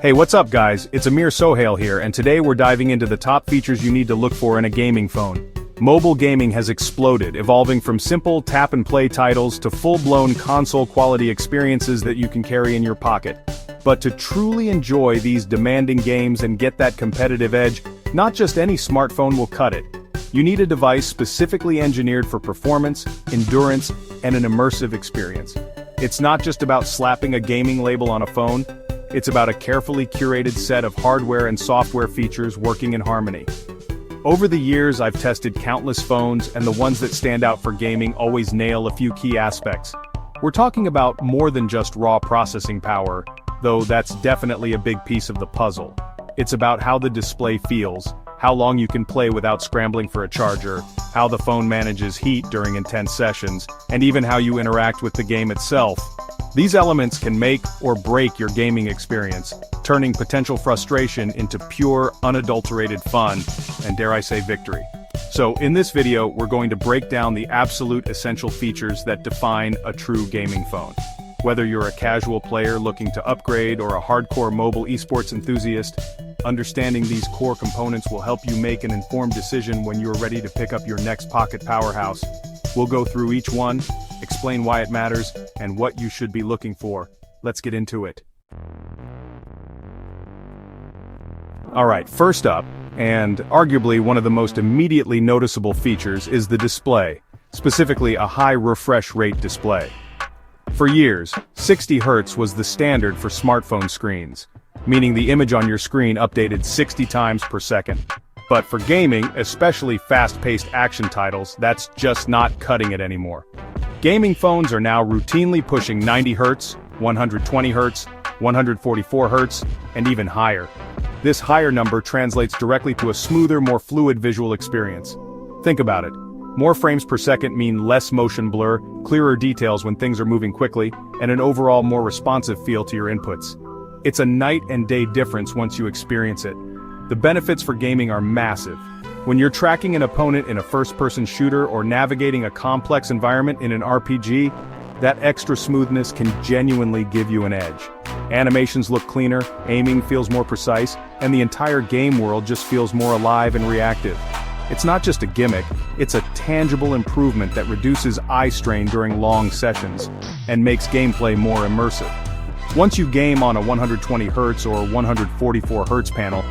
Hey, what's up guys, it's Amir Sohail here, and today we're diving into the top features you need to look for in a gaming phone. Mobile gaming has exploded, evolving from simple tap-and-play titles to full-blown console-quality experiences that you can carry in your pocket. But to truly enjoy these demanding games and get that competitive edge, not just any smartphone will cut it. You need a device specifically engineered for performance, endurance, and an immersive experience. It's not just about slapping a gaming label on a phone, it's about a carefully curated set of hardware and software features working in harmony. Over the years, I've tested countless phones, and the ones that stand out for gaming always nail a few key aspects. We're talking about more than just raw processing power, though that's definitely a big piece of the puzzle. It's about how the display feels, how long you can play without scrambling for a charger, how the phone manages heat during intense sessions, and even how you interact with the game itself. These elements can make or break your gaming experience, turning potential frustration into pure, unadulterated fun, and dare I say victory. So in this video, we're going to break down the absolute essential features that define a true gaming phone. Whether you're a casual player looking to upgrade or a hardcore mobile esports enthusiast, understanding these core components will help you make an informed decision when you're ready to pick up your next pocket powerhouse. We'll go through each one, explain why it matters, and what you should be looking for. Let's get into it. Alright, first up, and arguably one of the most immediately noticeable features is the display, specifically a high refresh rate display. For years, 60 Hz was the standard for smartphone screens, meaning the image on your screen updated 60 times per second. But for gaming, especially fast-paced action titles, that's just not cutting it anymore. Gaming phones are now routinely pushing 90 Hz, 120 Hz, 144 Hz, and even higher. This higher number translates directly to a smoother, more fluid visual experience. Think about it. More frames per second mean less motion blur, clearer details when things are moving quickly, and an overall more responsive feel to your inputs. It's a night and day difference once you experience it. The benefits for gaming are massive. When you're tracking an opponent in a first-person shooter or navigating a complex environment in an RPG, that extra smoothness can genuinely give you an edge. Animations look cleaner, aiming feels more precise, and the entire game world just feels more alive and reactive. It's not just a gimmick, it's a tangible improvement that reduces eye strain during long sessions, and makes gameplay more immersive. Once you game on a 120 Hz or 144 Hz panel,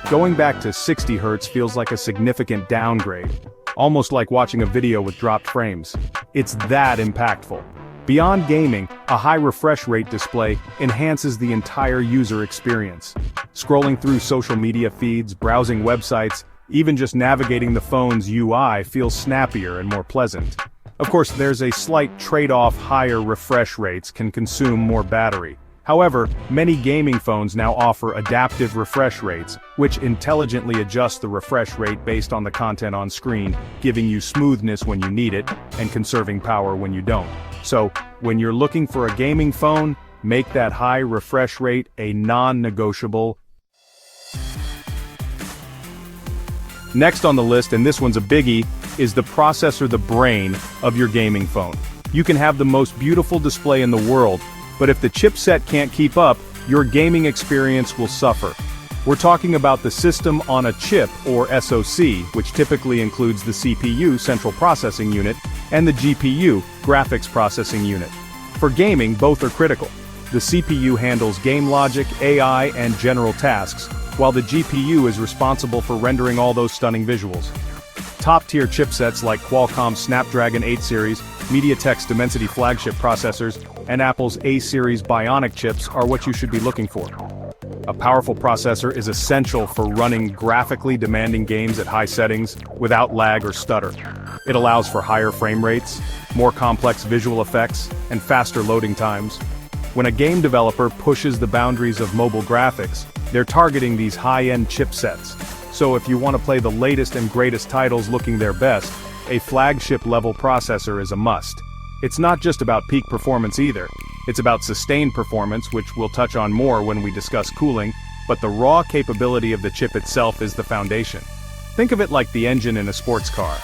going back to 60 Hz feels like a significant downgrade, almost like watching a video with dropped frames. It's that impactful. Beyond gaming, a high refresh rate display enhances the entire user experience. Scrolling through social media feeds, browsing websites, even just navigating the phone's UI feels snappier and more pleasant. Of course, there's a slight trade-off. Higher refresh rates can consume more battery. However, many gaming phones now offer adaptive refresh rates, which intelligently adjust the refresh rate based on the content on screen, giving you smoothness when you need it, and conserving power when you don't. So, when you're looking for a gaming phone, make that high refresh rate a non-negotiable. Next on the list, and this one's a biggie, is the processor, the brain of your gaming phone. You can have the most beautiful display in the world, but if the chipset can't keep up, your gaming experience will suffer. We're talking about the system on a chip, or SoC, which typically includes the CPU, central processing unit, and the GPU, graphics processing unit. For gaming, both are critical. The CPU handles game logic, AI, and general tasks, while the GPU is responsible for rendering all those stunning visuals. Top-tier chipsets like Qualcomm's Snapdragon 8 series, MediaTek's Dimensity flagship processors, and Apple's A-series Bionic chips are what you should be looking for. A powerful processor is essential for running graphically demanding games at high settings without lag or stutter. It allows for higher frame rates, more complex visual effects, and faster loading times. When a game developer pushes the boundaries of mobile graphics, they're targeting these high-end chipsets. So if you want to play the latest and greatest titles looking their best, a flagship-level processor is a must. It's not just about peak performance either. It's about sustained performance, which we'll touch on more when we discuss cooling, but the raw capability of the chip itself is the foundation. Think of it like the engine in a sports car.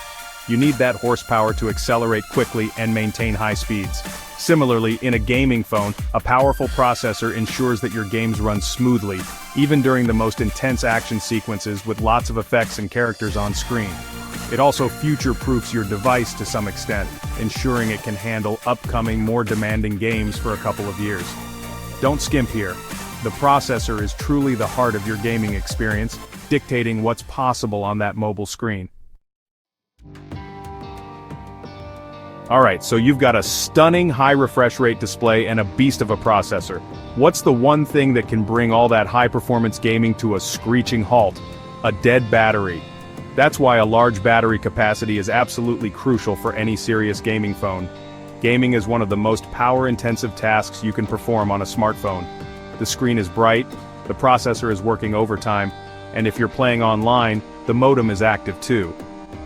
You need that horsepower to accelerate quickly and maintain high speeds. Similarly, in a gaming phone, a powerful processor ensures that your games run smoothly, even during the most intense action sequences with lots of effects and characters on screen. It also future-proofs your device to some extent, ensuring it can handle upcoming, more demanding games for a couple of years. Don't skimp here. The processor is truly the heart of your gaming experience, dictating what's possible on that mobile screen. Alright, so you've got a stunning high refresh rate display and a beast of a processor. What's the one thing that can bring all that high-performance gaming to a screeching halt? A dead battery. That's why a large battery capacity is absolutely crucial for any serious gaming phone. Gaming is one of the most power-intensive tasks you can perform on a smartphone. The screen is bright, the processor is working overtime, and if you're playing online, the modem is active too.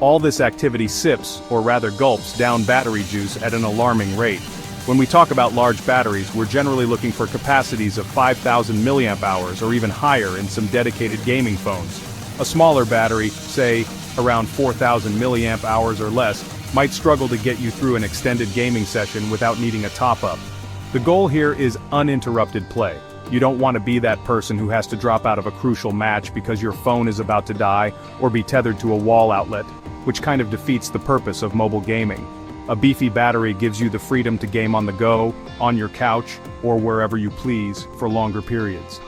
All this activity sips, or rather gulps, down battery juice at an alarming rate. When we talk about large batteries, we're generally looking for capacities of 5,000 milliamp hours or even higher in some dedicated gaming phones. A smaller battery, say, around 4,000 milliamp hours or less, might struggle to get you through an extended gaming session without needing a top-up. The goal here is uninterrupted play. You don't want to be that person who has to drop out of a crucial match because your phone is about to die, or be tethered to a wall outlet, which kind of defeats the purpose of mobile gaming. A beefy battery gives you the freedom to game on the go, on your couch, or wherever you please, for longer periods.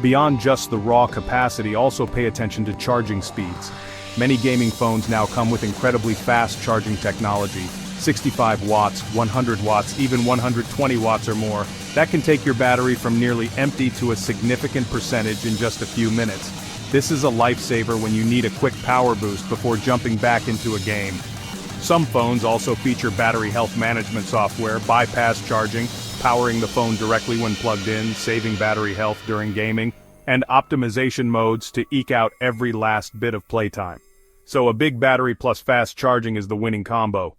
Beyond just the raw capacity, also pay attention to charging speeds. Many gaming phones now come with incredibly fast charging technology. 65 watts, 100 watts, even 120 watts or more. That can take your battery from nearly empty to a significant percentage in just a few minutes. This is a lifesaver when you need a quick power boost before jumping back into a game. Some phones also feature battery health management software, bypass charging, powering the phone directly when plugged in, saving battery health during gaming, and optimization modes to eke out every last bit of playtime. So a big battery plus fast charging is the winning combo.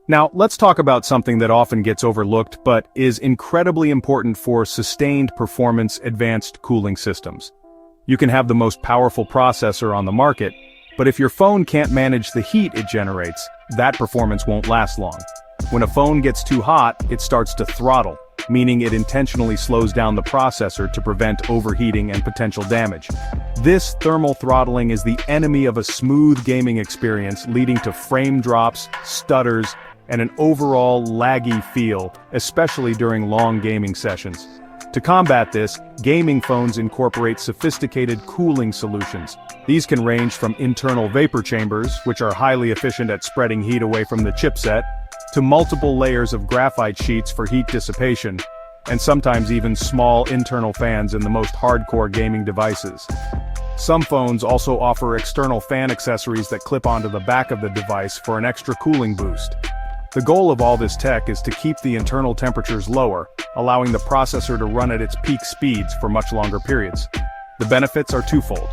Now, let's talk about something that often gets overlooked but is incredibly important for sustained performance advanced cooling systems. You can have the most powerful processor on the market, but if your phone can't manage the heat it generates, that performance won't last long. When a phone gets too hot, it starts to throttle, meaning it intentionally slows down the processor to prevent overheating and potential damage. This thermal throttling is the enemy of a smooth gaming experience, leading to frame drops, stutters, and an overall laggy feel, especially during long gaming sessions. To combat this, gaming phones incorporate sophisticated cooling solutions. These can range from internal vapor chambers, which are highly efficient at spreading heat away from the chipset, to multiple layers of graphite sheets for heat dissipation, and sometimes even small internal fans in the most hardcore gaming devices. Some phones also offer external fan accessories that clip onto the back of the device for an extra cooling boost. The goal of all this tech is to keep the internal temperatures lower, allowing the processor to run at its peak speeds for much longer periods. The benefits are twofold.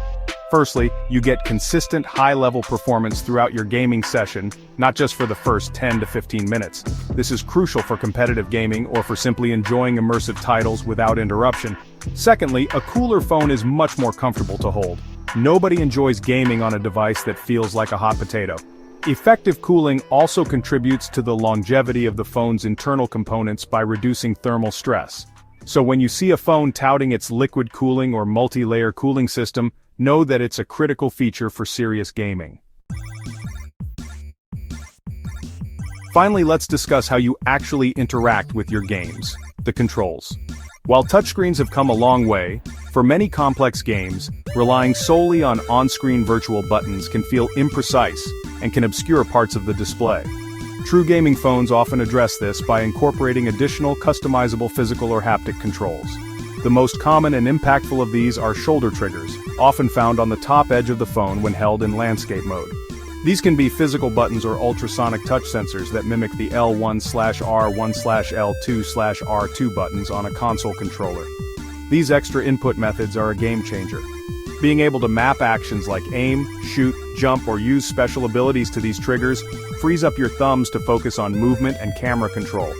Firstly, you get consistent high-level performance throughout your gaming session, not just for the first 10 to 15 minutes. This is crucial for competitive gaming or for simply enjoying immersive titles without interruption. Secondly, a cooler phone is much more comfortable to hold. Nobody enjoys gaming on a device that feels like a hot potato. Effective cooling also contributes to the longevity of the phone's internal components by reducing thermal stress. So when you see a phone touting its liquid cooling or multi-layer cooling system, know that it's a critical feature for serious gaming. Finally, let's discuss how you actually interact with your games, the controls. While touchscreens have come a long way, for many complex games, relying solely on on-screen virtual buttons can feel imprecise and can obscure parts of the display. True gaming phones often address this by incorporating additional customizable physical or haptic controls. The most common and impactful of these are shoulder triggers, often found on the top edge of the phone when held in landscape mode. These can be physical buttons or ultrasonic touch sensors that mimic the L1/R1/L2/R2 buttons on a console controller. These extra input methods are a game changer. Being able to map actions like aim, shoot, jump, or use special abilities to these triggers frees up your thumbs to focus on movement and camera control.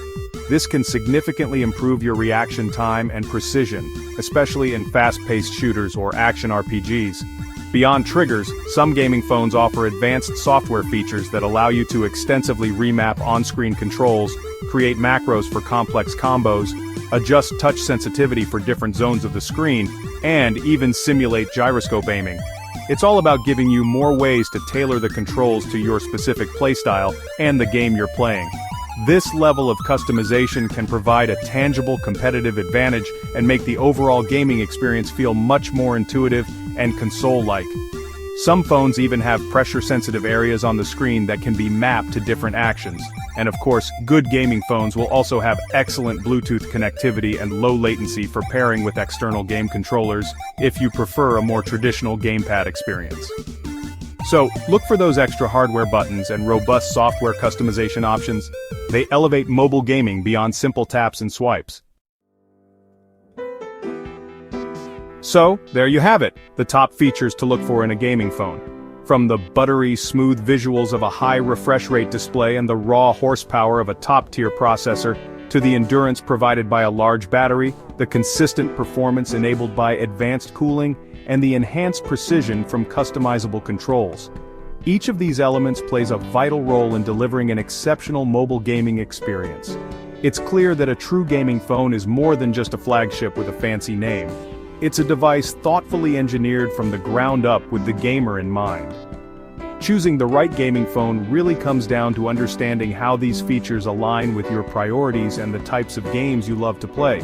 This can significantly improve your reaction time and precision, especially in fast-paced shooters or action RPGs. Beyond triggers, some gaming phones offer advanced software features that allow you to extensively remap on-screen controls, create macros for complex combos, adjust touch sensitivity for different zones of the screen, and even simulate gyroscope aiming. It's all about giving you more ways to tailor the controls to your specific playstyle and the game you're playing. This level of customization can provide a tangible competitive advantage and make the overall gaming experience feel much more intuitive and console-like. Some phones even have pressure-sensitive areas on the screen that can be mapped to different actions. And of course, good gaming phones will also have excellent Bluetooth connectivity and low latency for pairing with external game controllers, if you prefer a more traditional gamepad experience. So, look for those extra hardware buttons and robust software customization options. They elevate mobile gaming beyond simple taps and swipes. So, there you have it, the top features to look for in a gaming phone. From the buttery, smooth visuals of a high refresh rate display and the raw horsepower of a top-tier processor, to the endurance provided by a large battery, the consistent performance enabled by advanced cooling, and the enhanced precision from customizable controls. Each of these elements plays a vital role in delivering an exceptional mobile gaming experience. It's clear that a true gaming phone is more than just a flagship with a fancy name. It's a device thoughtfully engineered from the ground up with the gamer in mind. Choosing the right gaming phone really comes down to understanding how these features align with your priorities and the types of games you love to play.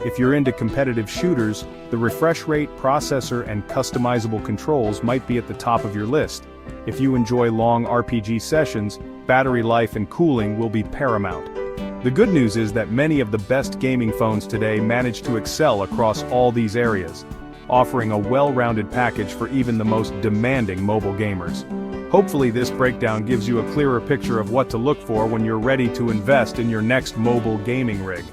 If you're into competitive shooters, the refresh rate, processor, and customizable controls might be at the top of your list. If you enjoy long RPG sessions, battery life and cooling will be paramount. The good news is that many of the best gaming phones today manage to excel across all these areas, offering a well-rounded package for even the most demanding mobile gamers. Hopefully this breakdown gives you a clearer picture of what to look for when you're ready to invest in your next mobile gaming rig.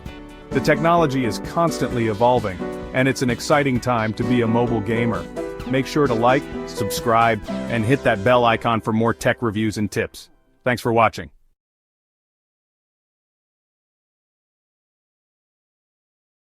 The technology is constantly evolving, and it's an exciting time to be a mobile gamer. Make sure to like, subscribe, and hit that bell icon for more tech reviews and tips. Thanks for watching.